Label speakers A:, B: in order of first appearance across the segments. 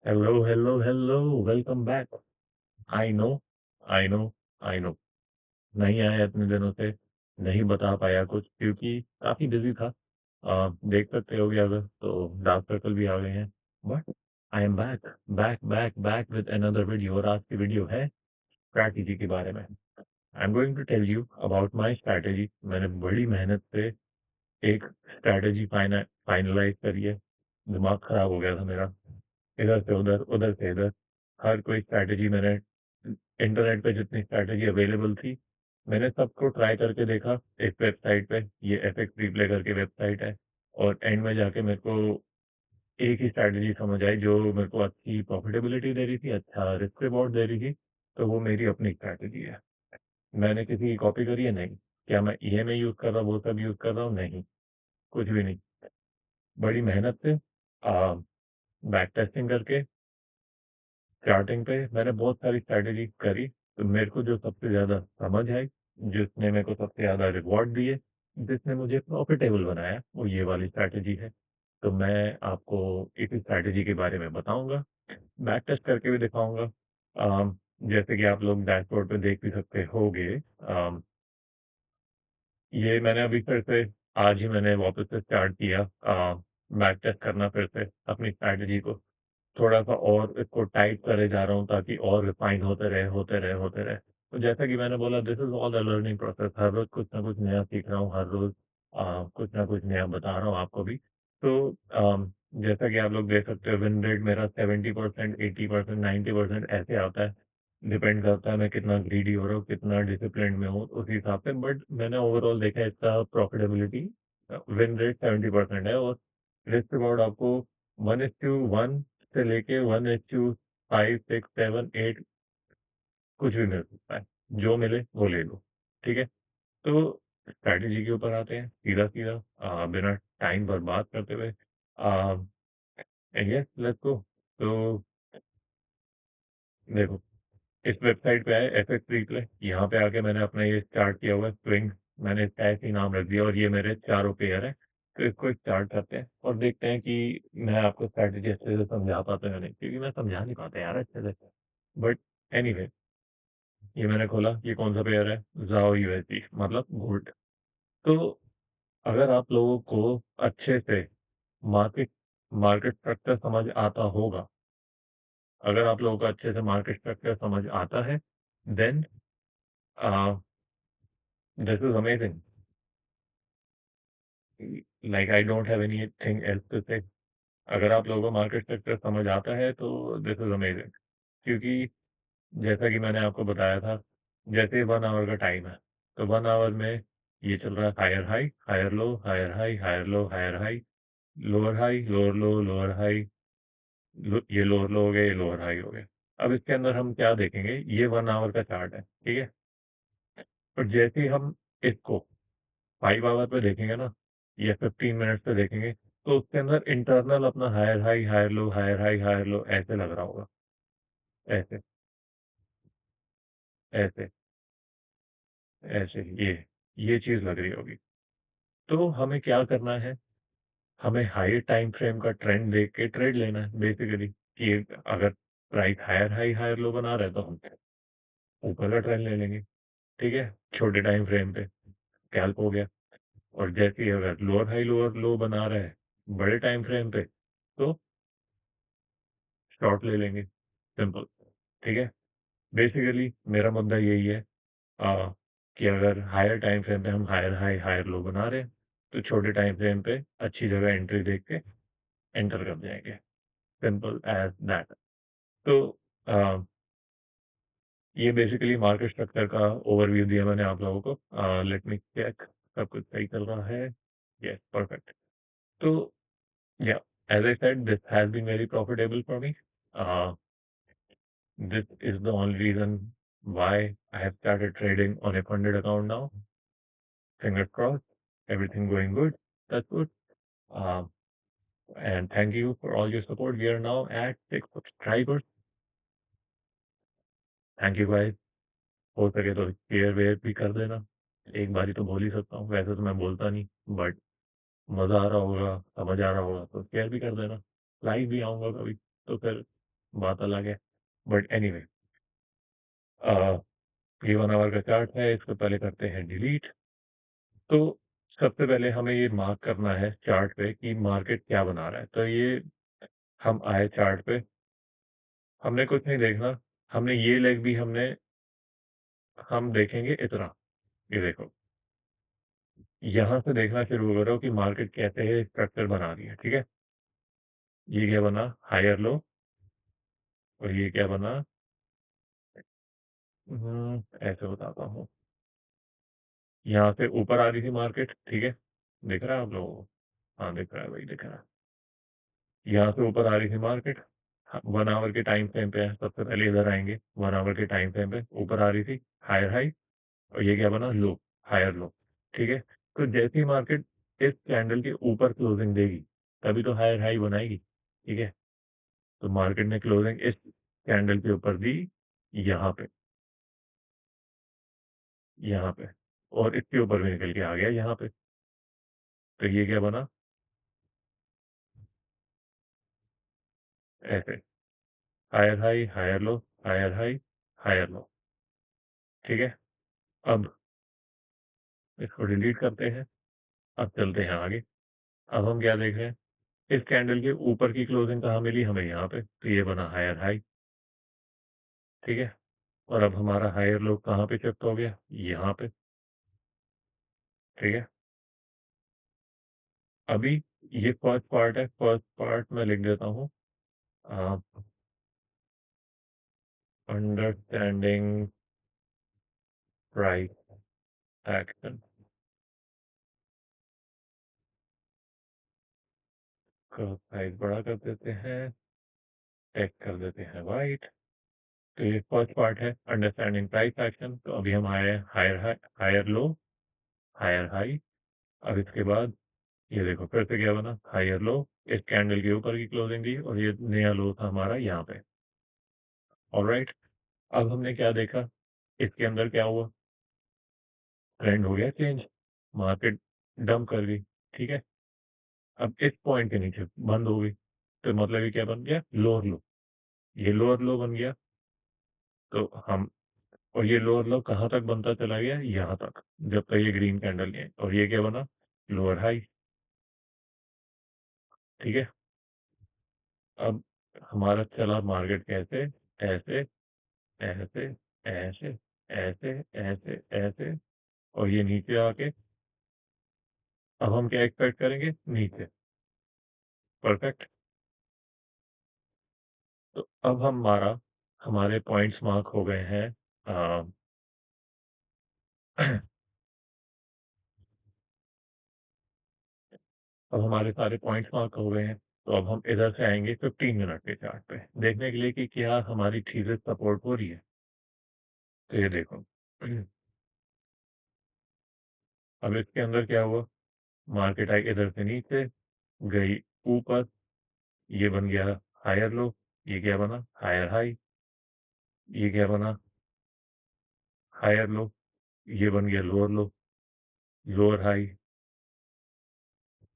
A: Hello, hello, hello, welcome back. I know, I know, I know. नहीं आया इतने दिनों से, नहीं बता पाया कुछ क्योंकि काफ़ी बिज़ी था। देख सकते होगे अगर तो डार्क सर्कल भी आ गए हैं। But I am back, back, back, back with another video और आज की वीडियो है स्ट्रैटेजी के बारे में। I am going to tell you about my strategy. मैंने बड़ी मेहनत से एक स्ट्रैटेजी फाइनलाइज़ करी है। दिमाग खराब हो गया था मेरा। इधर से उधर, उधर से इधर, हर कोई स्ट्रैटेजी मैंने इंटरनेट पे जितनी स्ट्रैटेजी अवेलेबल थी, मैंने सबको ट्राई करके देखा एक वेबसाइट पे, ये एफएक्स रिप्ले करके वेबसाइट है और एंड में जाके मेरे को एक ही स्ट्रैटेजी समझ आई जो मेरे को अच्छी प्रॉफिटेबिलिटी दे रही थी, अच्छा रिस्क रिवॉर्ड दे रही थी, तो वो मेरी अपनी स्ट्रैटेजी है। मैंने किसी की कॉपी करी है? नहीं। क्या मैं ईएमए यूज़ कर रहा हूँ, वो सब यूज़ कर रहा हूँ? नहीं, कुछ भी नहीं। बड़ी मेहनत से बैक टेस्टिंग करके स्टार्टिंग पे मैंने बहुत सारी स्ट्रैटेजी करी, तो मेरे को जो सबसे ज़्यादा समझ आई, जिसने मेरे को सबसे ज़्यादा रिवॉर्ड दिए, जिसने मुझे प्रॉफ़िटेबल बनाया, वो ये वाली स्ट्रैटेजी है। तो मैं आपको इसी स्ट्रैटेजी के बारे में बताऊँगा, बैक टेस्ट करके भी दिखाऊँगा। जैसे कि आप लोग डैशबोर्ड पे देख भी सकते होंगे। ये मैंने अभी फिर से आज ही मैंने वापस से स्टार्ट किया बैक टेस्ट करना फिर से अपनी स्ट्रैटेजी को। थोड़ा-सा और इसको टाइट करे जा रहा हूँ ताकि और रिफ़ाइन होते रहे, होते रहे, होते रहे। तो जैसा कि मैंने बोला this is all a learning process. हर रोज़ कुछ ना कुछ नया सीख रहा हूँ, हर रोज़ कुछ ना कुछ नया बता रहा हूँ आपको भी। तो जैसा कि आप लोग देख सकते हो विन रेट मेरा 70%, 80%, 90% ऐसे आता है। डिपेंड करता है मैं कितना ग्रीडी हो रहा हूँ, कितना डिसिप्लिन्ड में हूँ, उस हिसाब से। बट मैंने ओवरऑल देखा है इसका प्रॉफ़िटेबिलिटी विन रेट 70% है और रिस्क रिवॉर्ड आपको 1:1 से लेके 1:5, 6, 7, 8 कुछ भी मिल सकता है। जो मिले वो ले लो, ठीक है? तो स्ट्रैटेजी के ऊपर आते हैं सीधा-सीधा बिना टाइम बर्बाद करते हुए। Yes, let's go. तो देखो, इस वेबसाइट पे आए एफएक्स रिप्ले, यहाँ पे आके मैंने अपना ये स्टार्ट किया हुआ है स्विंग, मैंने इसका ऐसे ही नाम रख दिया और ये मेरे चारों पेयर हैं। तो इसको स्टार्ट करते हैं और देखते हैं कि मैं आपको स्ट्रैटेजी अच्छे से समझा पाता हूँ या नहीं, क्योंकि मैं समझा नहीं पाता यार अच्छे से। बट एनीवे, ये मैंने खोला, ये कौन-सा पेयर है? ज़ाओ यूएसडी मतलब गोल्ड। तो अगर आप लोगों को अच्छे से मार्केट मार्केट स्ट्रक्चर समझ आता होगा, अगर आप लोगों को अच्छे से मार्केट स्ट्रक्चर समझ आता है, then uh, this is amazing. Like I don't have anything else to say. अगर आप लोगों को मार्केट स्ट्रक्चर समझ आता है तो दिस इज़ अमेजिंग। क्योंकि जैसा कि मैंने आपको बताया था, जैसे 1 आवर का टाइम है, तो 1 आवर में ये चल रहा है higher high, higher low, higher high, higher low, higher high, lower high, lower low, lower high, ये लोअर लो हो गया, ये लोअर हाई हो गया। अब इसके अंदर हम क्या देखेंगे, ये 1 आवर का चार्ट है, ठीक है? और जैसे ही हम इसको 5 आवर पे देखेंगे ना, या 15 मिनट्स पे देखेंगे, तो उसके अंदर इंटरनल अपना higher high, higher low, higher high, higher low ऐसे लग रहा होगा। ऐसे, ऐसे, ऐसे ये चीज़ लग रही होगी। तो हमें क्या करना है, हमें हाई टाइम फ्रेम का ट्रेंड देख के ट्रेड लेना है बेसिकली, कि अगर price higher high, higher low बना रहा है तो हम ऊपर का ट्रेंड ले लेंगे, ठीक है? छोटे टाइम फ्रेम पे, स्कैल्प हो गया। और जैसे ही अगर लोअर हाई, लोअर लो बना रहा है, बड़े टाइम फ्रेम पे, तो शॉर्ट ले लेंगे, सिंपल, ठीक है? बेसिकली मेरा मुद्दा यही है कि अगर हायर टाइम फ्रेम पे हम हायर हाई, हायर लो बना रहे हैं, तो छोटे टाइम फ्रेम पे अच्छी जगह एंट्री देख के एंटर कर जाएँगे, सिंपल एज़ दैट। तो अ, ये बेसिकली मार्केट स्ट्रक्चर का ओवरव्यू दिया मैंने आप लोगों को। लेट मी चेक, सब कुछ सही चल रहा है? Yes, perfect. तो yeah, as I said, this has been very profitable for me. Uh, this is the only reason why I have started trading on a funded account now. Fingers crossed, everything going good. That's good. Um, and thank you for all your support. We are now at 6 subscribers. Thank you guys. हो सके तो share where भी कर देना। एक बारी तो बोल ही सकता हूँ, वैसे तो मैं बोलता नहीं, बट मज़ा आ रहा होगा, समझ आ रहा होगा तो शेयर भी कर देना। लाइव भी आऊँगा कभी, तो फिर बात अलग है। बट एनीवे ये 1 आवर का चार्ट है, इसको पहले करते हैं डिलीट। तो सबसे पहले हमें ये मार्क करना है चार्ट पे कि मार्केट क्या बना रहा है। तो ये हम आए चार्ट पे, हमने कुछ नहीं देखना, हमने ये लेग भी हम देखेंगे इतना, ये देखो, यहाँ से देखना शुरू करो कि मार्केट कैसे स्ट्रक्चर बना रही है, ठीक है? ये क्या बना? Higher low. और ये क्या बना? ऐसे बताता हूँ। यहाँ से ऊपर आ रही थी मार्केट, ठीक है? दिख रहा है आप लोगों को? हाँ, दिख रहा है भाई, दिख रहा है। यहाँ से ऊपर आ रही थी मार्केट, 1 आवर के टाइम फ्रेम पे है, सबसे पहले इधर आएंगे। 1 आवर के टाइम फ्रेम पे ऊपर आ रही थी, हायर हाई। और ये क्या बना? लो, हायर लो, ठीक है? तो जैसी मार्केट इस कैंडल के ऊपर क्लोजिंग देगी, तभी तो हायर हाई बनाएगी, ठीक है? तो मार्केट ने क्लोजिंग इस कैंडल के ऊपर दी, यहाँ पे, यहाँ पे, और इसके ऊपर भी निकल के आ गया यहाँ पे। तो ये क्या बना? ऐसे, higher high, higher low, higher high, higher low, ठीक है? अब इसको डिलीट करते हैं। अब चलते हैं आगे। अब हम क्या देख रहे हैं? इस कैंडल के ऊपर की क्लोजिंग कहाँ मिली हमें? यहाँ पे। तो ये बना हायर हाई, ठीक है? और अब हमारा हायर लो कहाँ पे शिफ्ट हो गया? यहाँ पे, ठीक है? अभी ये फर्स्ट पार्ट है, फर्स्ट पार्ट मैं लिख देता हूँ। अंडरस्टैंडिंग प्राइस एक्शन का साइज बड़ा कर देते हैं, टेक्स्ट कर देते हैं वाइट। तो ये फर्स्ट पार्ट है, अंडरस्टैंडिंग प्राइस एक्शन। तो अभी हम आए higher high, higher low, higher high. अब इसके बाद ये देखो फिर से क्या बना? हायर लो, इस कैंडल के ऊपर की क्लोजिंग दी, और ये नया लो था हमारा यहाँ पे। ऑलराइट, अब हमने क्या देखा? इसके अंदर क्या हुआ? ट्रेंड हो गया चेंज, मार्केट डंप कर गई, ठीक है? अब इस पॉइंट के नीचे बंद हो गई, तो मतलब ये क्या बन गया? लोअर लो। ये लोअर लो बन गया। तो हम, और ये लोअर लो कहाँ तक बनता चला गया? यहाँ तक, जब तक ये ग्रीन कैंडल नहीं आई। और ये क्या बना? लोअर हाई, ठीक है? अब हमारा चला मार्केट कैसे? ऐसे, ऐसे, ऐसे, ऐसे, ऐसे, ऐसे, और ये नीचे आके अब हम क्या एक्सपेक्ट करेंगे? नीचे। परफेक्ट। तो अब हमारे पॉइंट्स मार्क हो गए हैं। अ, अब हमारे सारे पॉइंट्स मार्क हो गए हैं। तो अब हम इधर से आएंगे 15 मिनट के चार्ट पे, देखने के लिए कि क्या हमारी चीजें सपोर्ट हो रही है। तो ये देखो, अब इसके अंदर क्या हुआ? मार्केट आई इधर से नीचे, गई ऊपर, ये बन गया हायर लो, ये क्या बना? Higher high. ये क्या बना? हायर लो, ये बन गया lower low, lower high,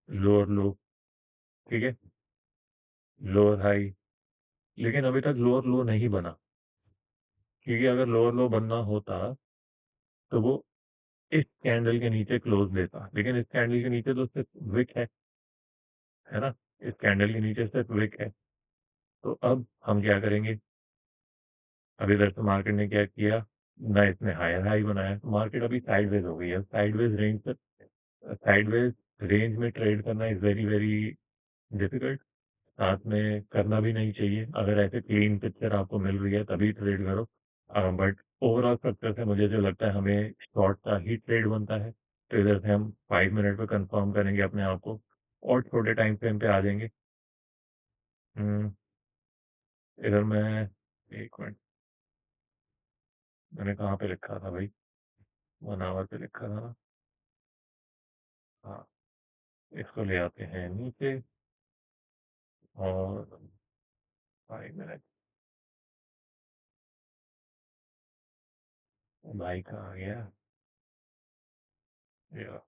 A: lower low, ठीक है? Lower high. लेकिन अभी तक लोअर लो नहीं बना, क्योंकि अगर लोअर लो बनना होता तो वो इस कैंडल के नीचे क्लोज देता, लेकिन इस कैंडल के नीचे तो सिर्फ विक है ना? इस कैंडल के नीचे सिर्फ विक है। तो अब हम क्या करेंगे? अब इधर से मार्केट ने क्या किया? ना इसने हायर हाई बनाया, तो मार्केट अभी साइडवेज हो गई है। साइडवेज रेंज में ट्रेड करना इज वेरी वेरी डिफिकल्ट। साथ में करना भी नहीं चाहिए। अगर ऐसे क्लीन पिक्चर आपको मिल रही है तभी ट्रेड करो। बट ओवरऑल स्ट्रक्चर से मुझे जो लगता है हमें शॉर्ट का ही ट्रेड बनता है। तो इधर से हम 5 मिनट पे कंफर्म करेंगे अपने आप को, और छोटे टाइम फ्रेम पे आ जाएंगे। हम्म, इधर मैं, एक मिनट, मैंने कहाँ पे लिखा था भाई? 1 आवर पे लिखा था ना? हाँ, इसको ले आते हैं नीचे, और 5 मिनट। भाई कहाँ गया? ये रहा।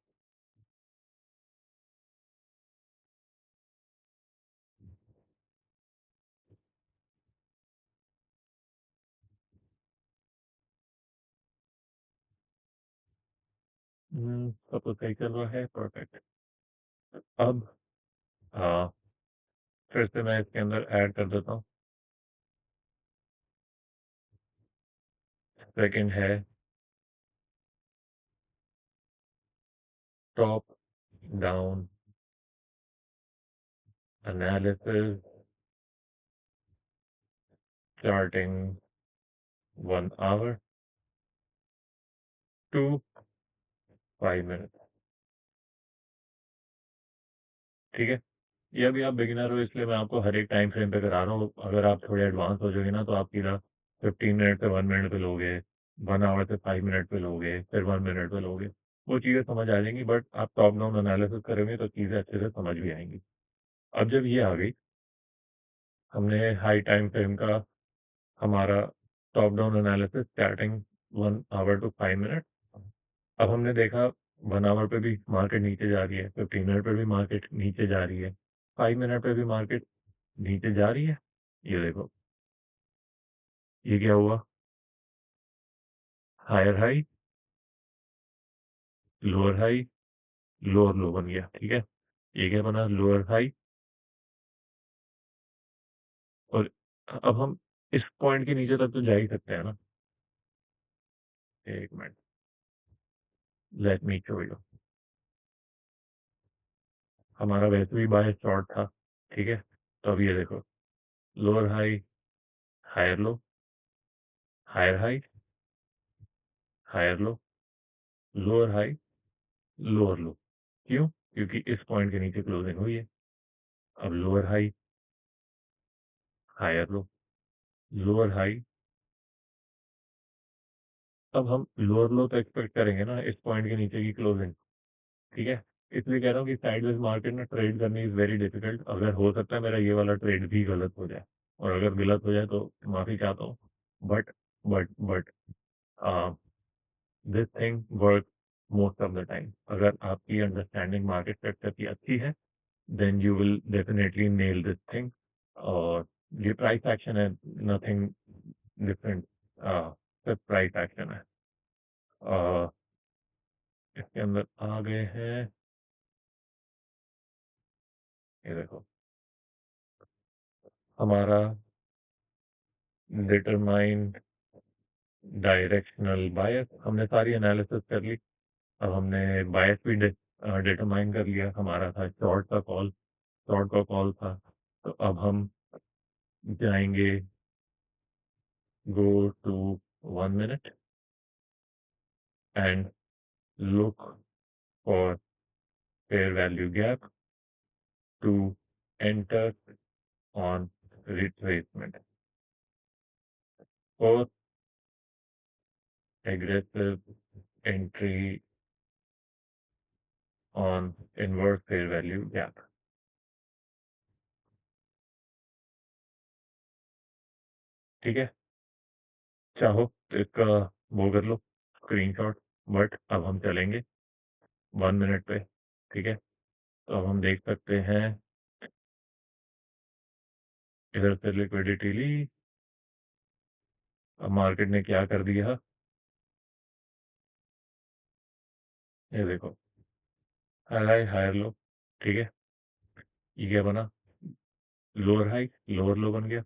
A: सब कुछ सही चल रहा है, परफेक्ट। अब अ, फिर से मैं इसके अंदर ऐड कर देता हूँ। सेकंड है top down analysis starting 1 hour to 5 minute. ठीक है? ये अभी आप बिगिनर हो इसलिए मैं आपको हर एक टाइम फ्रेम पे करा रहा हूँ। अगर आप थोड़े एडवांस हो जाओगे ना तो आप सीधा 15 मिनट से 1 मिनट पे लोगे, 1 आवर से 5 मिनट पे लोगे, फिर 1 मिनट पे लोगे। वो चीज़ें समझ आ जाएँगी, बट आप टॉप डाउन एनालिसिस करोगे तो चीज़ें अच्छे से समझ भी आएँगी। अब जब ये आ गई, हमने हाई टाइम फ्रेम का हमारा top down analysis starting 1 hour to 5 minute. अब हमने देखा 1 आवर पे भी मार्केट नीचे जा रही है, 15 मिनट पे भी मार्केट नीचे जा रही है, 5 मिनट पे भी मार्केट नीचे जा रही है। ये देखो, ये क्या हुआ? Higher high, lower high, lower low बन गया, ठीक है? ये क्या बना? Lower high. और अब हम इस पॉइंट के नीचे तक तो जा ही सकते हैं ना? एक minute, let me show you. हमारा वैसे भी बाय शॉर्ट था, ठीक है? तो अब ये देखो, lower high, higher low, higher high, higher low, lower high, lower low. क्यों? क्योंकि इस पॉइंट के नीचे क्लोजिंग हुई है। अब lower high, higher low, lower high. अब हम लोअर लो तो एक्सपेक्ट करेंगे ना इस पॉइंट के नीचे की क्लोजिंग, ठीक है? इसलिए कह रहा हूँ कि साइडवेज मार्केट में ट्रेड करनी इज़ वेरी डिफिकल्ट। अगर हो सकता है मेरा ये वाला ट्रेड भी गलत हो जाए, और अगर गलत हो जाए तो माफ़ी चाहता हूँ। But but this thing work most of the time. अगर आपकी अंडरस्टैंडिंग मार्केट सेक्टर की अच्छी है, then you will definitely nail this thing. और ये प्राइस एक्शन है, नथिंग डिफरेंट। सिर्फ प्राइस एक्शन है। अ, इसके अंदर आ गए हैं, ये देखो, हमारा डिटरमाइन डायरेक्शनल बायस, हमने सारी एनालिसिस कर ली। अब हमने बायस भी डिटरमाइन कर लिया। हमारा था शॉर्ट का कॉल, शॉर्ट का कॉल था। तो अब हम जाएंगे, go to 1 minute and look for fair value gap to enter on retracement और aggressive entry on inverse fair value gap. ठीक है? चाहो तो इसका वो कर लो स्क्रीनशॉट। बट अब हम चलेंगे 1 मिनट पे, ठीक है? तो अब हम देख सकते हैं, इधर से लिक्विडिटी ली। अब मार्केट ने क्या कर दिया, ये देखो, हाई हाई हायर लो, ठीक है? ये क्या बना? लोअर हाई, लोअर लो बन गया।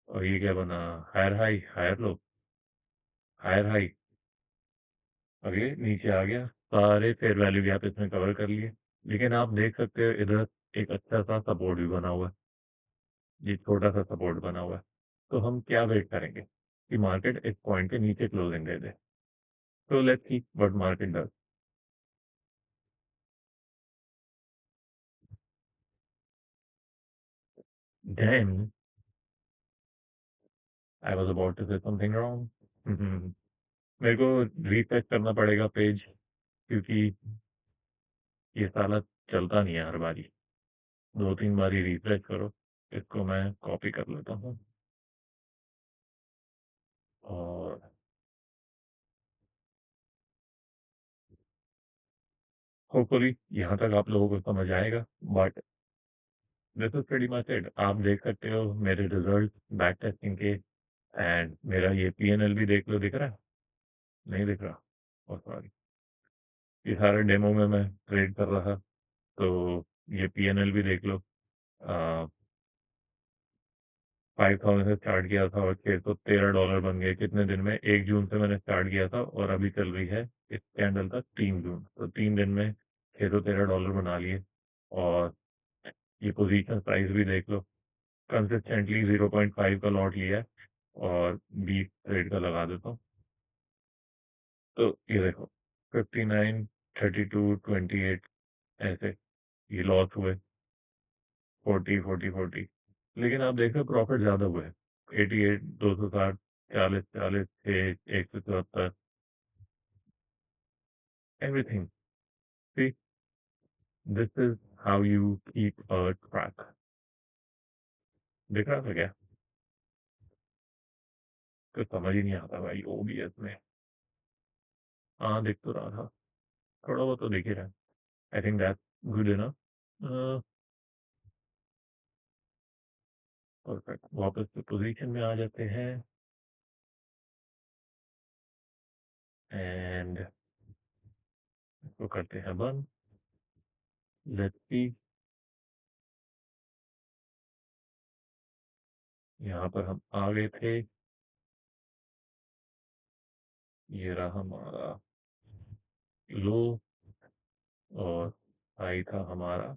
A: और ये क्या बना? Higher high, higher low, higher high. अब ये नीचे आ गया। सारे फेयर वैल्यू गैप इसने कवर कर लिए। लेकिन आप देख सकते हो इधर एक अच्छा सा सपोर्ट भी बना हुआ है। ये छोटा सा सपोर्ट बना हुआ है। तो हम क्या वेट करेंगे कि मार्केट इस पॉइंट के नीचे closing they they. So let's see what market does. Then I was about to say something wrong. मेरे को रिफ्रेश करना पड़ेगा पेज, क्योंकि ये साला चलता नहीं है हर बारी। 2-3 बारी रिफ्रेश करो। इसको मैं कॉपी कर लेता हूँ और होपफुली यहाँ तक आप लोगों को समझ आएगा। But this is pretty much it. आप देख सकते हो मेरे रिजल्ट बैक टेस्टिंग के। एंड मेरा ये पीएनएल भी देख लो, दिख रहा है? नहीं दिख रहा? ओ सॉरी। ये सारे डेमो में मैं ट्रेड कर रहा, तो ये पीएनएल भी देख लो। 5000 से स्टार्ट किया था और $613 बन गए कितने दिन में? 1 जून से मैंने स्टार्ट किया था और अभी चल रही है इस कैंडल तक 3 जून, तो 3 दिन में $613 बना लिए। और ये पोजीशन प्राइस भी देख लो, कंसिस्टेंटली 0.5 का लॉट लिया है और 20 ट्रेड का लगा देता हूँ। तो ये देखो 59, 32, 28 ऐसे ये लॉस हुए, 40, 40, 40। लेकिन आप देख रहे हो प्रॉफिट ज्यादा हुए हैं, 88, 260, 40, 40, 174, everything. See, this is how you keep a track. देख रहा था क्या? तो समझ ही नहीं आता भाई ओबीएस में। हाँ देख तो रहा था, थोड़ा बहुत तो देख ही रहा। आई थिंक दैट गुड है ना। परफेक्ट, वापस से पोजीशन में आ जाते हैं एंड इसको करते हैं बंद। लेट्स सी, यहाँ पर हम आ गए थे, ये रहा हमारा लो और हाई था हमारा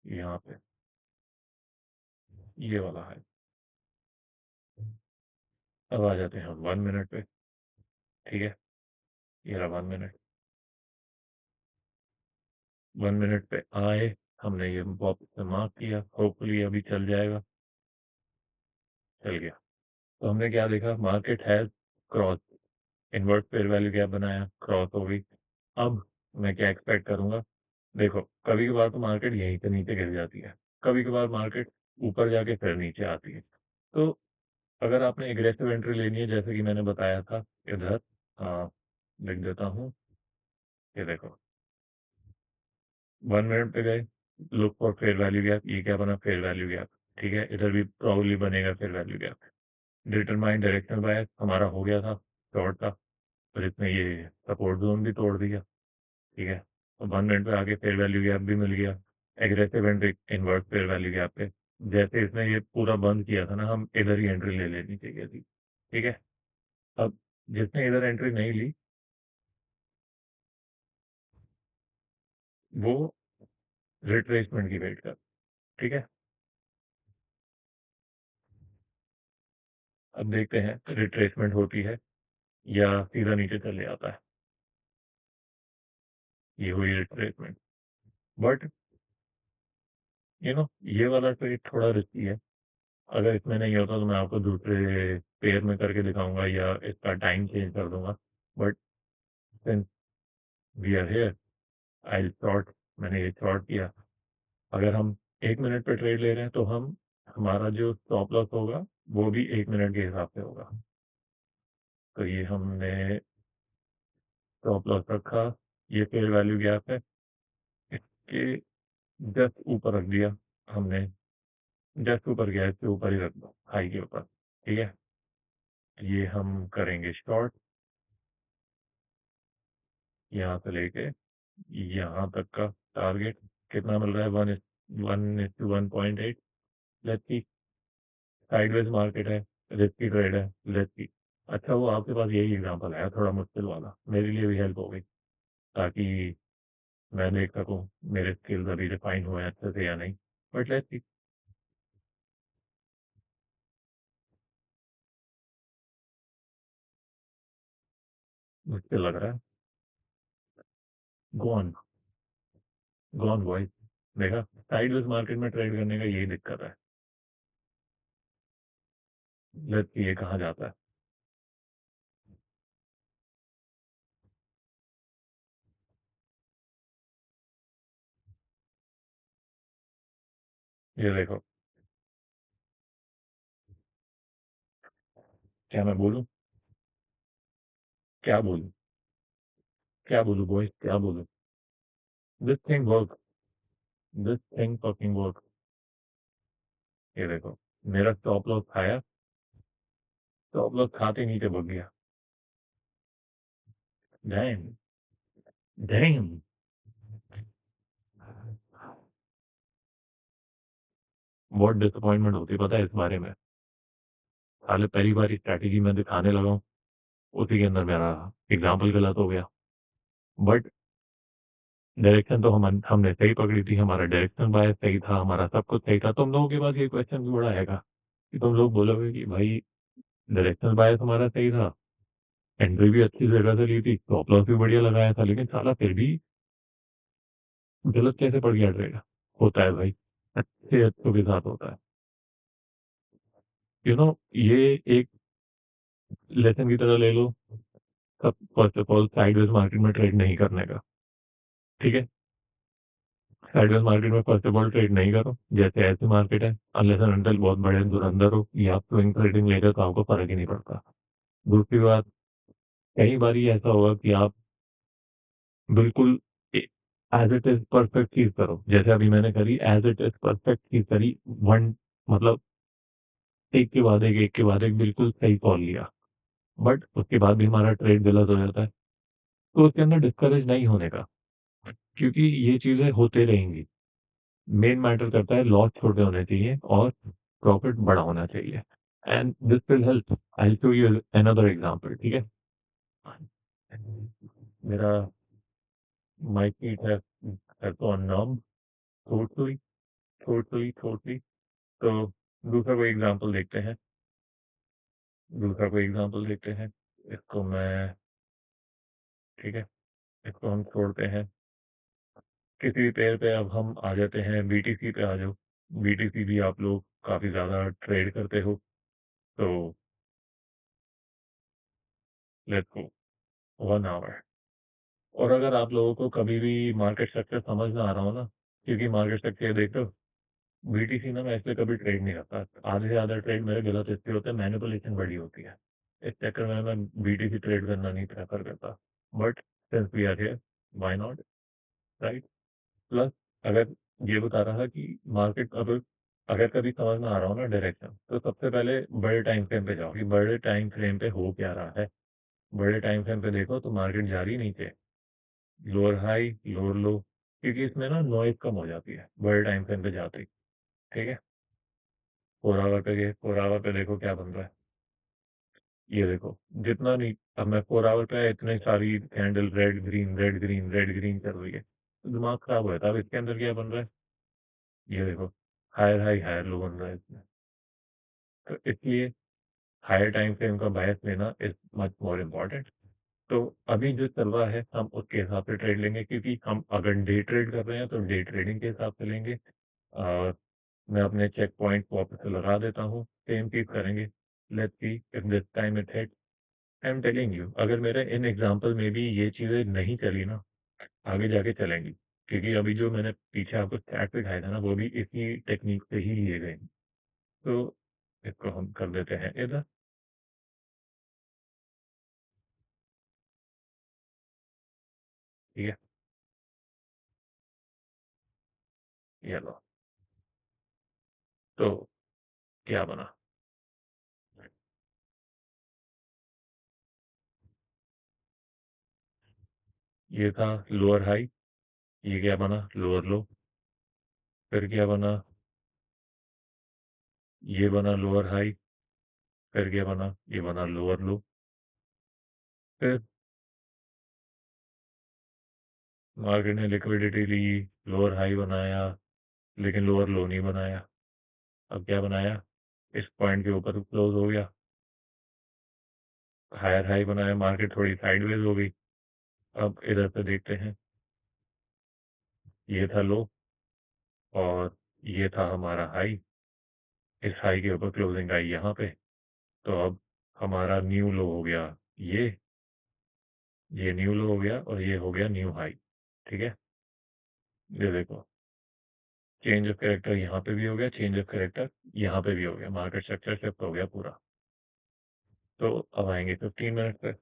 A: यहाँ पे, ये वाला है। अब आ जाते हैं हम 1 मिनट पे, ठीक है, ये रहा 1 मिनट। 1 मिनट पे आए, हमने ये वापस से मार्क किया, होपफुली अभी चल जाएगा। चल गया, तो हमने क्या देखा, market has cross, inverse fair value gap बनाया, क्रॉस हो गई। अब मैं क्या एक्सपेक्ट करूंगा? देखो कभी कभार तो मार्केट यहीं से नीचे गिर जाती है, कभी कभार मार्केट ऊपर जाके फिर नीचे आती है। तो अगर आपने एग्रेसिव एंट्री लेनी है, जैसे कि मैंने बताया था इधर, लिख देता हूँ, ये देखो 1 मिनट पे गए, look for fair value gap, ये क्या बना? Fair value gap. ठीक है, इधर भी प्रॉब्ली बनेगा fair value gap. Determine directional bias हमारा हो गया था, शॉर्ट था, और इसने ये सपोर्ट जोन भी तोड़ दिया। ठीक है, तो 1 मिनट पे आके फेयर वैल्यू गैप भी मिल गया, aggressive entry inverse fair value gap पे। जैसे इसने ये पूरा बंद किया था ना, हम इधर ही एंट्री ले लेनी चाहिए थी। ठीक है, अब जिसने इधर एंट्री नहीं ली वो रिट्रेसमेंट की वेट कर। ठीक है, अब देखते हैं रिट्रेसमेंट होती है या सीधा नीचे चले आता है। ये हुई रिट्रेसमेंट, बट ये वाला ट्रेड थोड़ा रिस्की है। अगर इसमें नहीं होता तो मैं आपको दूसरे पेयर में करके दिखाऊंगा या इसका टाइम चेंज कर दूंगा, but since we are here, I short, मैंने ये शॉर्ट किया। अगर हम 1 मिनट पे ट्रेड ले रहे हैं तो हम हमारा जो स्टॉप लॉस होगा वो भी 1 मिनट के हिसाब से होगा। तो ये हमने स्टॉप लॉस रखा, ये फेयर वैल्यू गैप है, इसके जस्ट ऊपर रख दिया हमने, जस्ट ऊपर गया, इसके ऊपर ही रख दो, हाई के ऊपर। ठीक है, ये हम करेंगे शॉर्ट, यहाँ से लेके यहाँ तक का टारगेट कितना मिल रहा है? 1:1.8। लेट्स सी, साइडवेज मार्केट है, रिस्की ट्रेड है, लेट्स सी। अच्छा वो आपके पास यही एग्जांपल है, थोड़ा मुश्किल वाला, मेरे लिए भी हेल्प हो गई, ताकि मैं देख सकूं मेरे स्किल्स अभी रिफाइन हुए हैं अच्छे से या नहीं। बट लेट्स सी, मुश्किल लग रहा है। Go on, go on boys. देखा, साइडवेज मार्केट में ट्रेड करने का यही दिक्कत है। लेट्स सी ये कहाँ जाता है। ये देखो, क्या मैं बोलूं? क्या बोलूं? क्या बोलूं बॉयज, क्या बोलूं? This thing work, this thing fucking work. ये देखो, मेरा स्टॉप लॉस खाया, स्टॉप लॉस खाते नीचे भाग गया। Dam, dam! बहुत डिसअपॉइंटमेंट होती है पता है इस बारे में। साले पहली बार स्ट्रैटेजी मैं दिखाने लगा हूँ, उसी के अंदर मेरा एग्ज़ाम्पल गलत हो गया। बट डायरेक्शन तो हमने सही पकड़ी थी, हमारा डायरेक्शन बायस सही था, हमारा सब कुछ सही था। तुम लोगों के पास ये क्वेश्चन भी बड़ा आएगा कि तुम लोग बोलोगे कि भाई डायरेक्शन बायस हमारा सही था, एंट्री भी अच्छी जगह से ली थी, स्टॉप लॉस भी बढ़िया लगाया था, लेकिन साला फिर भी गलत कैसे पड़ गया ट्रेड? होता है भाई, अच्छे अच्छों के साथ होता है। ये एक लेसन की तरह ले लो। सब first of all sideways market में ट्रेड नहीं करने का, ठीक है? साइडवेज मार्केट में फर्स्ट ऑफ ऑल ट्रेड नहीं करो, जैसे ऐसी मार्केट है, अनलेस एंड अनटिल बहुत बड़े धुरंधर हो या आप स्विंग ट्रेडिंग लेकर तो आपको फर्क ही नहीं पड़ता। दूसरी बात, कई बार ऐसा होगा कि आप बिल्कुल एज इट इज परफेक्ट चीज करो, जैसे अभी मैंने करी, एज इट इज परफेक्ट चीज करी, वन मतलब एक के बाद एक बिल्कुल सही कॉल लिया, बट उसके बाद भी हमारा ट्रेड गलत हो जाता है, तो उसके अंदर डिस्करेज नहीं होने का, क्योंकि ये चीजें होते रहेंगी। मेन मैटर करता है लॉस छोटे होने चाहिए और प्रॉफिट बड़ा होना चाहिए। And this will help, I show you another example, ठीक है? मेरा माय फीट है तो नम, टोटली टोटली। तो दूसरा कोई एग्जांपल देखते हैं। इसको मैं, ठीक है, इसको हम छोड़ते हैं। किसी भी पेयर पे अब हम आ जाते हैं, बीटीसी पे आ जाओ। बीटीसी भी आप लोग काफी ज्यादा ट्रेड करते हो, तो लेट्स गो 1 आवर। और अगर आप लोगों को कभी भी मार्केट स्ट्रक्चर समझ ना आ रहा हो ना, क्योंकि मार्केट स्ट्रक्चर देख रहे हो, बीटीसी ना मैं इसलिए कभी ट्रेड नहीं करता। आधे से ज्यादा ट्रेड मेरे गलत इसलिए होते हैं, मैनिपुलेशन बड़ी होती है, इस चक्कर में मैं बीटीसी ट्रेड करना नहीं प्रेफर करता। But since we are here, why not, right? Plus, अगर ये बता रहा कि मार्केट अब अगर कभी समझ में आ रहा हो ना डायरेक्शन, तो सबसे पहले बड़े टाइम फ्रेम पे जाओ कि बड़े टाइम फ्रेम पे हो क्या रहा है। बड़े टाइम फ्रेम पे देखो तो मार्केट जा रही नीचे, लोअर हाई लोअर लो, क्योंकि इसमें ना नॉइज कम हो जाती है बड़े टाइम फ्रेम पे जाते ही, ठीक है? 4 आवर पे गए, 4 आवर पे देखो क्या बन रहा है। ये देखो, जितना नहीं, अब मैं 4 आवर पे आया, इतने सारी candle red green red green red green चल रही है, तो दिमाग खराब हो जाता है। अब इसके अंदर क्या बन रहा है? ये देखो, हायर हाई हायर लो बन रहा है इसमें। तो इसलिए हायर टाइम फ्रेम का बायस लेना इज मच मोर इम्पॉर्टेंट। तो अभी जो चल रहा है हम उसके हिसाब से ट्रेड लेंगे, क्योंकि हम अगर डे ट्रेड कर रहे हैं तो डे ट्रेडिंग के हिसाब से लेंगे। और मैं अपने चेक पॉइंट वापस से लगा देता हूँ, सेम चीज करेंगे। Let's see if this time it hit. I am telling you, अगर मेरे इन एग्जांपल में भी ये चीजें नहीं चली ना, आगे जाके चलेंगी, क्योंकि अभी जो मैंने पीछे आपको स्टैट दिखाया था ना, वो भी इसी टेक्निक से ही लिए गए हैं। तो इसको हम कर देते हैं इधर, ठीक है? ये लो। तो क्या बना? ये था लोअर हाई, ये क्या बना? लोअर लो। फिर क्या बना? ये बना लोअर हाई। फिर क्या बना? ये बना लोअर लो। फिर मार्केट ने लिक्विडिटी ली, लोअर हाई बनाया, लेकिन लोअर लो नहीं बनाया। अब क्या बनाया? इस पॉइंट के ऊपर क्लोज हो गया, हायर हाई बनाया, मार्केट थोड़ी साइडवेज हो गई। अब इधर से देखते हैं, ये था लो और ये था हमारा हाई। इस हाई के ऊपर क्लोजिंग आई यहाँ पे, तो अब हमारा न्यू लो हो गया ये ये न्यू लो हो गया और ये हो गया न्यू हाई, ठीक है? ये देखो, चेंज ऑफ कैरेक्टर यहाँ पे भी हो गया, चेंज ऑफ कैरेक्टर यहाँ पे भी हो गया, मार्केट स्ट्रक्चर शिफ्ट हो गया पूरा। तो अब आएंगे 15 मिनट पे।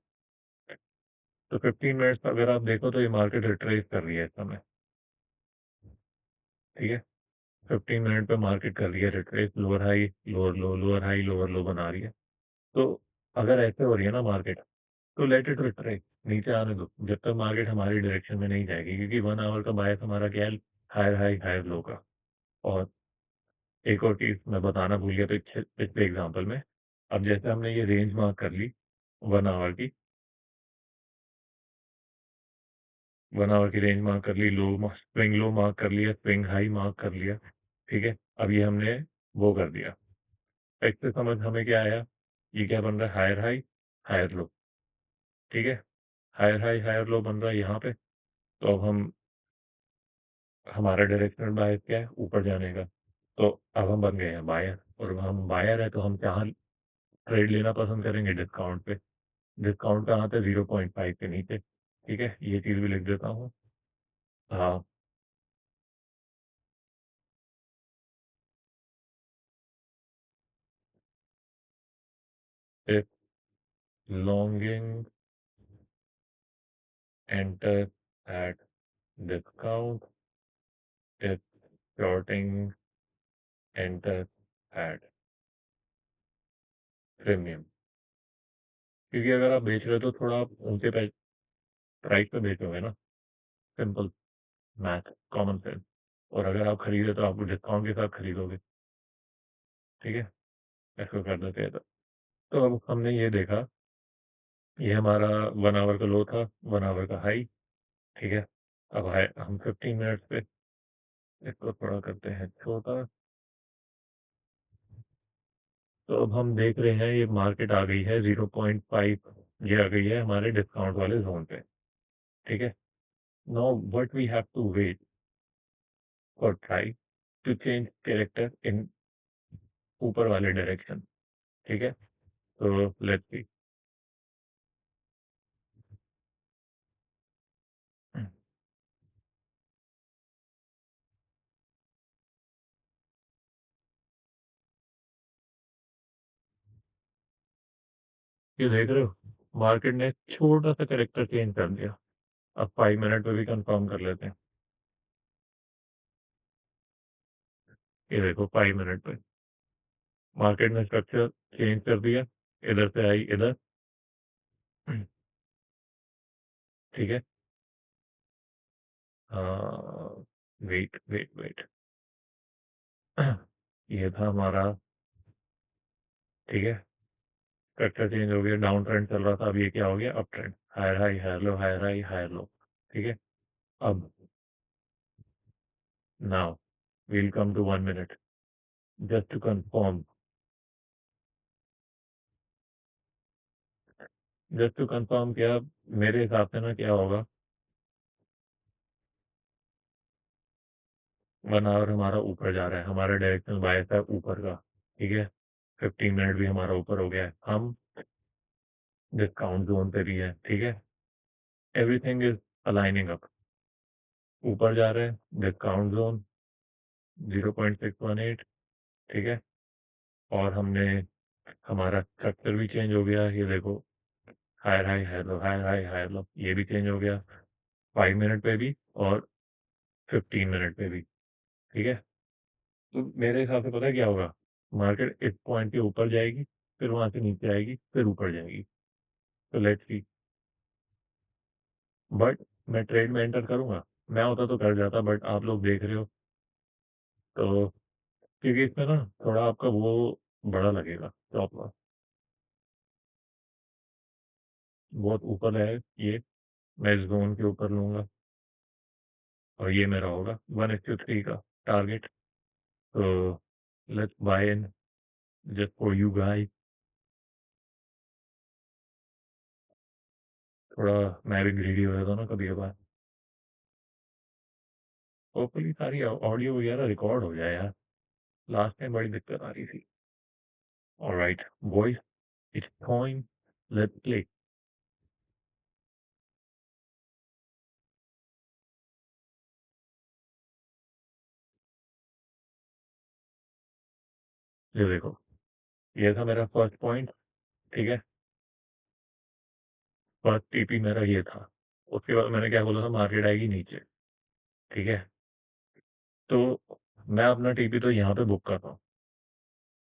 A: तो 15 मिनट्स पे अगर आप देखो तो ये मार्केट रिट्रेस कर रही है इस समय, ठीक है? 15 मिनट पे मार्केट कर रही है retrace, lower high lower low, lower high lower लो बना रही है। तो अगर ऐसे हो रही है ना मार्केट, तो लेट इट रिट्रेस, नीचे आने दो, जब तक मार्केट हमारी डायरेक्शन में नहीं जाएगी, क्योंकि 1 आवर का बायस हमारा क्या है, हायर हाई, हायर लो का। और एक और चीज़ मैं बताना भूल गया पिछले एग्ज़ाम्पल में, अब जैसे हमने ये रेंज मार्क कर ली 1 आवर की, 1 आवर की रेंज मार्क कर ली, स्विंग लो मार्क कर लिया, स्विंग हाई मार्क कर लिया, ठीक है? अब ये हमने वो कर दिया। इससे समझ हमें क्या आया, ये क्या बन रहा है, हायर हाई, हायर लो, ठीक है? हायर हाई, हायर लो बन रहा है यहाँ पे, तो अब हमारा डायरेक्शनल बायस क्या है, ऊपर जाने का। तो अब हम बन गए हैं बायर, और अब हम बायर है तो हम कहाँ ट्रेड लेना पसंद करेंगे, डिस्काउंट पे। डिस्काउंट कहाँ पे, 0.5 के नीचे, ठीक है? ये चीज़ भी लिख देता हूँ। हाँ, if longing enter at discount, if shorting enter at premium। क्योंकि अगर आप बेच रहे हो तो थोड़ा आप ऊँचे प्राइस पे बेचोगे ना, सिंपल मैथ, कॉमन सेंस। और अगर आप खरीदे तो आप डिस्काउंट के साथ खरीदोगे, ठीक है? ऐसा कर देते हैं तो अब हमने ये देखा, ये हमारा 1 आवर का लो था, 1 आवर का हाई, ठीक है? अब हाई हम 15 मिनट्स पे इसको थोड़ा करते हैं छोटा। तो अब हम देख रहे हैं ये मार्केट आ गई है 0.5, ये आ गई है हमारे डिस्काउंट वाले ज़ोन पे, ठीक है? Now what we have to wait for try to change character in ऊपर वाले डायरेक्शन, ठीक है? तो लेट्स सी। ये देख रहे हो, मार्केट ने छोटा सा कैरेक्टर चेंज कर दिया। अब 5 मिनट पे भी कंफर्म कर लेते हैं। ये देखो 5 मिनट पे मार्केट ने स्ट्रक्चर चेंज कर दिया, इधर से आई इधर, ठीक है? वेट वेट वेट, ये था हमारा, ठीक है? स्ट्रक्चर चेंज हो गया, डाउन ट्रेंड चल रहा था, अब ये क्या हो गया, up trend, higher high, higher low, higher high, higher low, ठीक है? अब now we'll come to 1 minute just to confirm, क्या मेरे हिसाब से ना क्या होगा, 1 आवर हमारा ऊपर जा रहा है, हमारा डायरेक्शनल बायस है ऊपर का, ठीक है? 15 मिनट भी हमारा ऊपर हो गया है, हम डिस्काउंट ज़ोन पे भी हैं, ठीक है? एवरीथिंग इज़ अलाइनिंग अप, ऊपर जा रहे हैं, डिस्काउंट ज़ोन 0.618, ठीक है? और हमने हमारा स्ट्रक्चर भी चेंज हो गया, ये देखो, higher high, higher low, higher high, higher low, ये भी चेंज हो गया, 5 मिनट पे भी और 15 मिनट पे भी, ठीक है? तो मेरे हिसाब से पता है क्या होगा? मार्केट इस पॉइंट के ऊपर जाएगी, फिर वहाँ से नीचे आएगी, फिर ऊपर जाएगी। तो लेट्स सी। बट मैं ट्रेड में एंटर करूँगा? मैं होता तो कर जाता, बट आप लोग देख रहे हो, तो क्योंकि इसमें ना थोड़ा आपका वो बड़ा लगेगा, स्टॉप लॉस। बहुत ऊपर है ये, मैं इस ज़ोन के ऊपर लूँगा और ये मेरा होगा 1:3 का टारगेट। तो let's buy in just for you guys. थोड़ा मैं भी ग्रीडी हो जाता हूँ ना कभी-कभार। होपफुली सारी ऑडियो वगैरह रिकॉर्ड हो जाए यार। लास्ट टाइम बड़ी दिक्कत आ रही थी। Alright boys, it's time, let's play. ये देखो, ये था मेरा फर्स्ट पॉइंट, ठीक है? फर्स्ट टीपी मेरा ये था। उसके बाद मैंने क्या बोला था, मार्केट आएगी नीचे, ठीक है? तो मैं अपना टीपी तो यहाँ पे बुक करता हूँ।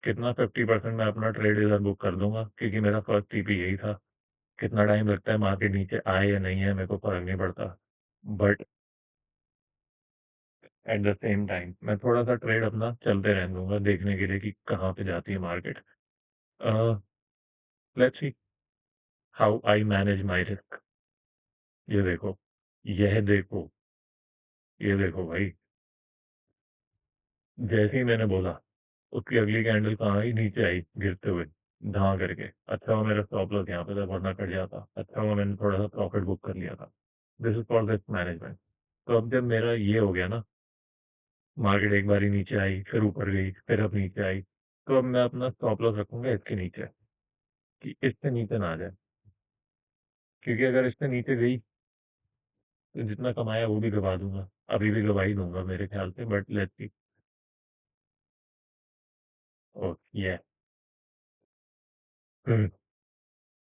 A: कितना, 50% मैं अपना ट्रेड इधर बुक कर दूंगा, क्योंकि मेरा फर्स्ट टीपी यही था। कितना टाइम लगता है मार्केट नीचे आए या नहीं है मेरे को फ़र्क नहीं पड़ता। But at the same time मैं थोड़ा-सा ट्रेड अपना चलते रहने दूँगा देखने के लिए कि कहाँ पे जाती है market. A, let's see how I manage my risk. ये देखो, यह देखो, ये देखो भाई, जैसे ही मैंने बोला, उसकी अगली कैंडल कहाँ आई? नीचे आई गिरते हुए, धाँ करके। अच्छा हुआ मेरा स्टॉप लॉस यहाँ पे था वरना कट जाता। अच्छा हुआ मैंने थोड़ा-सा प्रॉफिट बुक कर लिया था। This is called risk management. तो अब जब मेरा ये हो गया ना, मार्केट एक बारी नीचे आई, फिर ऊपर गई, फिर अब नीचे आई, तो अब मैं अपना स्टॉप लॉस रखूँगा इसके नीचे, कि इससे नीचे ना आ जाए। क्योंकि अगर इससे नीचे गई, तो जितना कमाया वो भी गँवा दूँगा। अभी भी गँवा ही दूँगा मेरे ख्याल से, बट लेट्स सी। ओह! ये हुँ,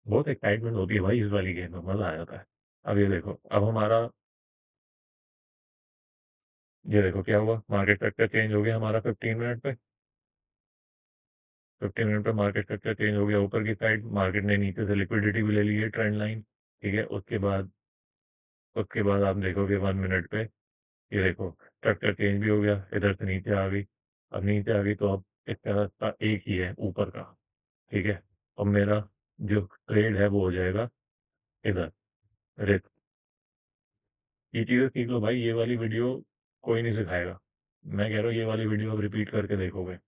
A: बहुत एक्साइटमेंट होती है भाई इस वाली गेम में, मज़ा आ जाता है। अब ये देखो, अब हमारा ये देखो क्या हुआ, मार्केट स्ट्रक्चर चेंज हो गया हमारा 15 मिनट पे। 15 मिनट पे मार्केट स्ट्रक्चर चेंज हो गया ऊपर की साइड, मार्केट ने नीचे से लिक्विडिटी भी ले ली है ट्रेंड लाइन, ठीक है? उसके बाद आप देखोगे 1 मिनट पे, ये देखो स्ट्रक्चर चेंज भी हो गया, इधर से नीचे आ गई। अब नीचे आ गई तो अब इसका रास्ता एक ही है ऊपर का, ठीक है? अब मेरा जो ट्रेड है वो हो जाएगा इधर, रिस्क। ये चीज़ें सीख लो भाई, ये वाली वीडियो कोई नहीं सिखाएगा। मैं कह रहा हूँ ये वाली वीडियो अब रिपीट करके देखोगे,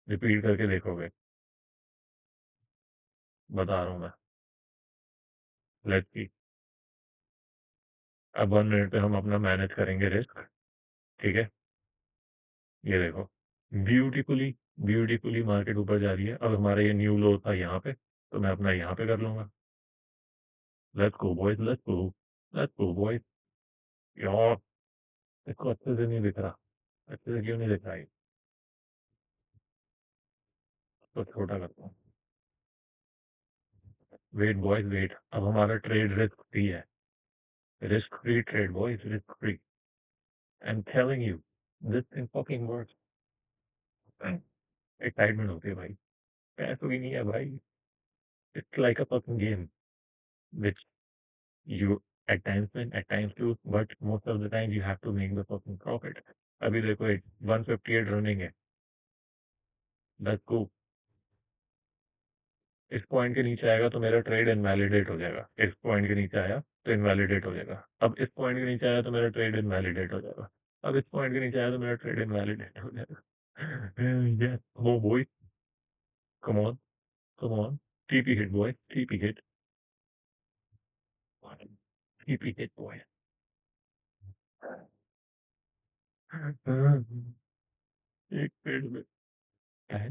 A: रिपीट करके देखोगे, बता रहा हूँ मैं। Let's see. अब 1 मिनट पे हम अपना मैनेज करेंगे रिस्क, ठीक है? ये देखो, ब्यूटीफुली ब्यूटीफुली मार्केट ऊपर जा रही है। अब हमारा ये न्यू लो था यहाँ पे, तो मैं अपना यहाँ पे कर लूँगा। Let's go boys, let's go, let's go boys. यार, इसको अच्छे से नहीं दिख रहा। अच्छे से क्यों नहीं दिख रहा ये? तो छोटा करता हूँ। वेट बॉयज़ वेट, अब हमारा ट्रेड रिस्क फ्री है। Risk free trade boys, risk free. I am telling you, this thing fucking works. Excitement होती है भाई। पैसों की नहीं है भाई। It's like a fucking game which you at times win, at times lose, but most of the time you have to make the fucking profit. अभी देखो एक 158 रनिंग है, लेट्स गो। इस पॉइंट के नीचे आएगा तो मेरा ट्रेड इनवैलिडेट हो जाएगा। इस पॉइंट के नीचे आया तो इनवैलिडेट हो जाएगा। अब इस पॉइंट के नीचे आया तो मेरा ट्रेड इनवैलिडेट हो जाएगा। अब इस पॉइंट के नीचे आया तो मेरा ट्रेड इनवैलिडेट हो जाएगा। Yes, come on boy, come on, come on. TP hit boy, TP hit, TP hit boy. एक पेड़ में है।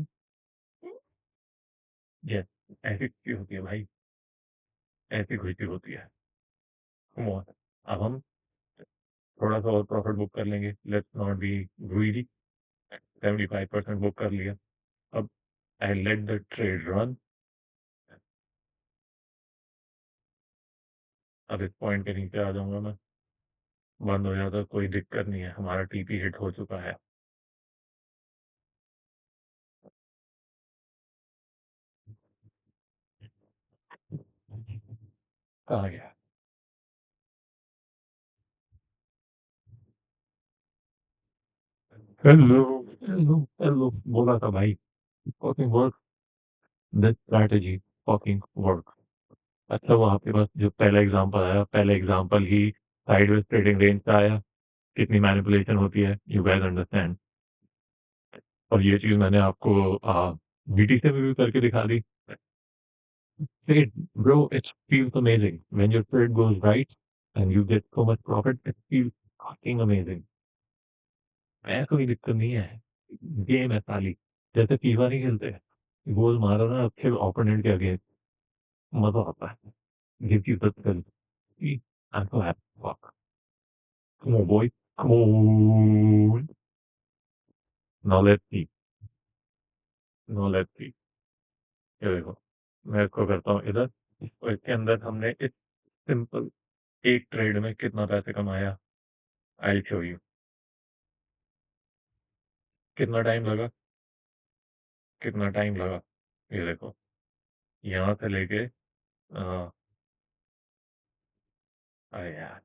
A: यस, ऐसी खुशी होती है भाई, ऐसी खुशी होती है। कम ऑन, अब हम थोड़ा-सा और प्रॉफिट बुक कर लेंगे। Let's not be greedy. 75% book कर लिया। अब I let the trade run. अब इस पॉइंट के नीचे आ जाऊँगा मैं, बंद हो जाता कोई दिक्कत नहीं है, हमारा टीपी हिट हो चुका है। कहाँ गया? हेलो, हेलो, हेलो, बोला था भाई, fucking work, this strategy fucking work. अच्छा वो आपके पास जो पहला एग्ज़ाम्पल आया, पहला एग्ज़ाम्पल ही साइडवेज ट्रेडिंग रेंज का आया, कितनी मैनिपुलेशन होती है, यू गाइस अंडरस्टैंड। और ये चीज़ मैंने आपको बीटीसी में भी करके दिखा दी। Trade, bro, it feels amazing. When your trade goes right and you get so much profit, it feels fucking amazing. ऐसा कोई दिक्कत नहीं है। गेम है साली। जैसे फीफा नहीं खेलते, गोल मारो ना अच्छे ओपोनेंट के अगेंस्ट, मजा आता है। Gives you the thrill. See, I'm so happy. Fuck. Come on, boy. Come on. Now let's see. Now let's see. ये देखो, मैं इसको करता हूँ इधर, और इसके अंदर हमने इस सिंपल एक ट्रेड में कितना पैसे कमाया, आई शो यू। कितना टाइम लगा, कितना टाइम लगा, ये देखो, यहाँ से लेके अरे यार!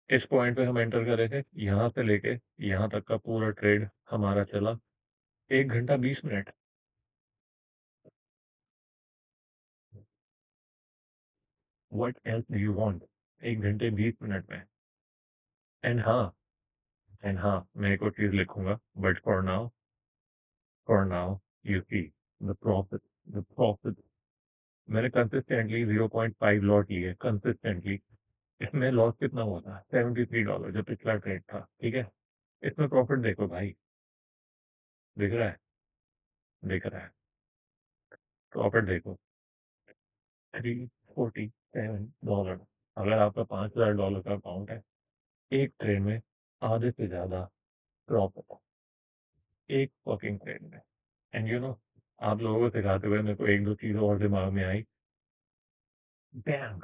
A: इस पॉइंट पे हम एंटर करे थे, यहाँ से लेके यहाँ तक का पूरा ट्रेड हमारा चला 1 घंटा 20 minute. What else do you want? 1 घंटे 20 मिनट में। एंड हाँ मैं एक और चीज़ लिखूँगा, but for now you see the profit मैंने कंसिस्टेंटली 0.5 लॉट लिए कंसिस्टेंटली। इसमें लॉस कितना हुआ था? $73 जो पिछला ट्रेड था, ठीक है? इसमें प्रॉफिट देखो भाई, दिख रहा है? दिख रहा है। प्रॉफिट देखो, $347। अगर आपका $5,000 का अकाउंट है, एक ट्रेड में आधे से ज़्यादा प्रॉफिट, एक फकिंग ट्रेड में। एंड आप लोगों को सिखाते हुए मेरे को एक दो चीज़ और दिमाग में आई। Bang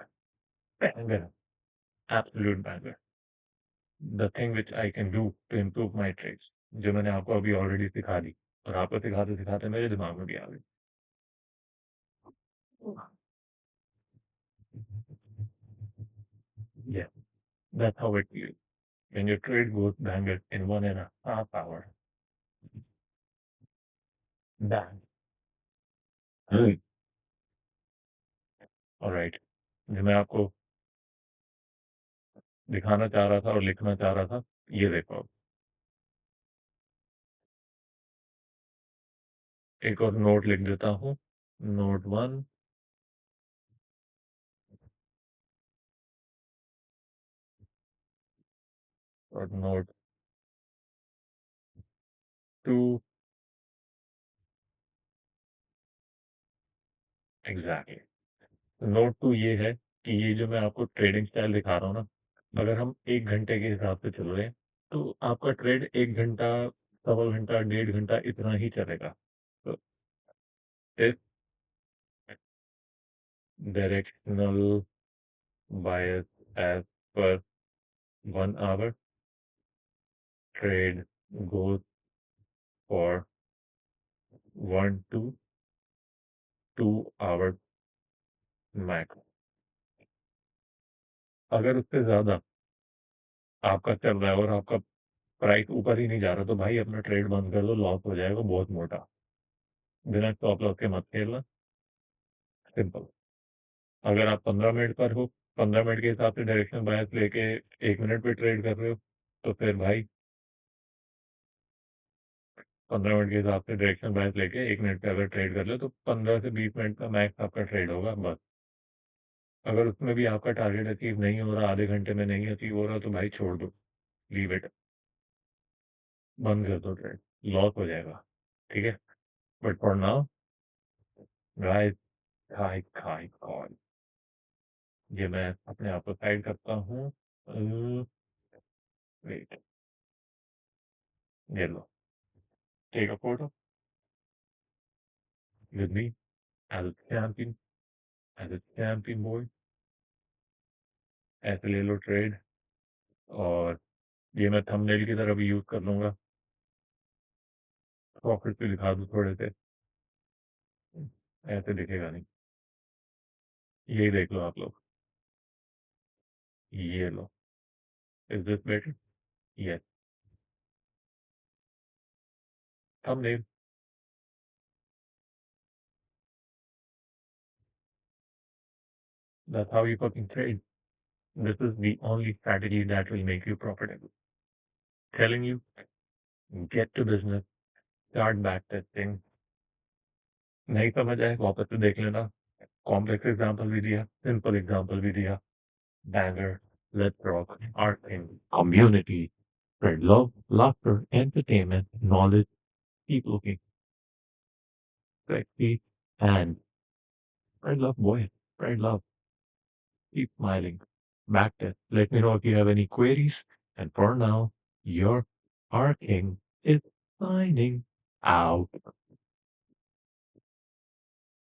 A: banger absolute banger, the thing which I can do to improve my trades, जो मैंने आपको अभी ऑलरेडी सिखा दी और आपको सिखाते सिखाते मेरे दिमाग में भी आ गई। Yeah, that's how it feels. When your trade goes banger in 1.5 hours. Bang. Alright, जो मैं आपको दिखाना चाह रहा था और लिखना चाह रहा था, ये देखो अब। एक और नोट लिख देता हूँ। नोट 1 और नोट 2। एग्जैक्टली। नोट 2 ये है कि ये जो मैं आपको ट्रेडिंग स्टाइल दिखा रहा हूँ ना, अगर हम 1 घंटे के हिसाब से चल रहे हैं तो आपका ट्रेड 1 घंटा, सवा घंटा, 1.5 घंटा इतना ही चलेगा। तो if directional bias as per 1 hour, trade goes for 1 to 2 hours max। अगर उससे ज्यादा आपका चल रहा है और आपका प्राइस ऊपर ही नहीं जा रहा तो भाई अपना ट्रेड बंद कर दो, लॉस हो जाएगा बहुत मोटा। बिना स्टॉप लॉस के मत खेलना, सिंपल। अगर आप 15 मिनट पर हो, 15 मिनट के हिसाब से डायरेक्शन बायस लेके 1 मिनट पे ट्रेड कर रहे हो, तो फिर भाई 15 मिनट के हिसाब से डायरेक्शन बायस लेके 1 मिनट पे अगर ट्रेड कर लो तो 15 से 20 मिनट का मैक्स आपका ट्रेड होगा बस। अगर उसमें भी आपका टारगेट अचीव नहीं हो रहा, आधे घंटे में नहीं अचीव हो रहा, तो भाई छोड़ दो, लीव इट, बंद कर दो ट्रेड, लॉस हो जाएगा, ठीक है? बट फॉर नाउ गाइस, खाई खाई कॉल, ये मैं अपने आप को साइड करता हूँ। वेट, ये लो, take a photo with me as champion, as a champion boy. ऐसे ले लो ट्रेड, और ये मैं थंबनेल की तरह भी यूज कर लूंगा, प्रॉफिट भी दिखा दूँ थोड़े से। ऐसे दिखेगा नहीं, यही देख लो आप लोग, ये लो। Is this better? Yes, thumbnail. That's how you fucking trade. This is the only strategy that will make you profitable. Telling you, get to business, start back testing. नहीं समझ आए वापस से देख लेना, कॉम्प्लेक्स एग्जाम्पल भी दिया, सिंपल एग्जाम्पल भी दिया। Banger, let's rock, art in community, spread love, laughter, entertainment, knowledge, keep looking sexy, and spread love, boy, spread love, keep smiling. Back test. Let me know if you have any queries. And for now, your R King is signing out.